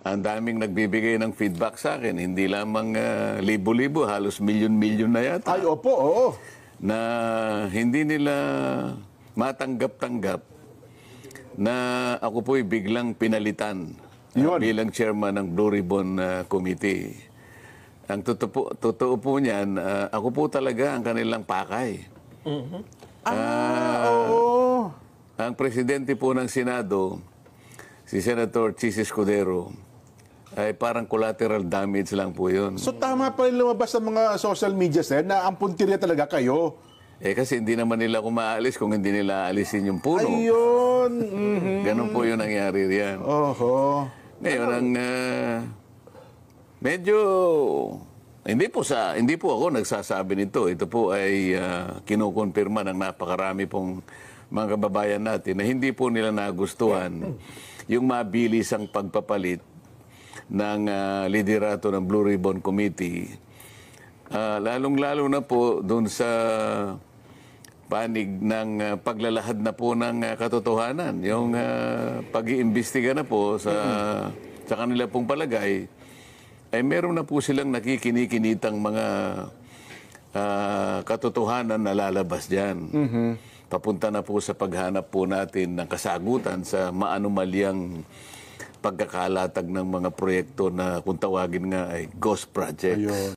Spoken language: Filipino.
ang daming nagbibigay ng feedback sa akin. Hindi lamang libo-libo, halos milyon-milyon na yata. Ay, opo, oo. Na hindi nila matanggap-tanggap na ako po'y biglang pinalitan bilang chairman ng Blue Ribbon Committee. Ang totoo po niyan, ako po talaga ang kanilang pakay. Oo. Ang presidente po ng Senado, si Senator Chis Escudero, ay parang collateral damage lang po yun. So tama pa rin lumabas sa mga social media, sir, na ang puntirya talaga kayo. Kasi hindi naman nila ako maalis kung hindi nila alisin yung puno. Ayun. Ganun po yung nangyari riyan. Oho. Ngayon, ang medyo hindi po ako nagsasabi nito. Ito po ay kinukonfirma ng napakarami pong mga kababayan natin na hindi po nila nagustuhan yung mabilisang pagpapalit ng liderato ng Blue Ribbon Committee. Lalong-lalo na po doon sa panig ng paglalahad na po ng katotohanan. Yung pag-iimbestiga na po sa kanila pong palagay, ay meron na po silang nakikinikinitang mga katotohanan na lalabas dyan. Papunta na po sa paghanap po natin ng kasagutan sa maanumalyang pagkakalatag ng mga proyekto na kung tawagin nga ay ghost projects. Ayun.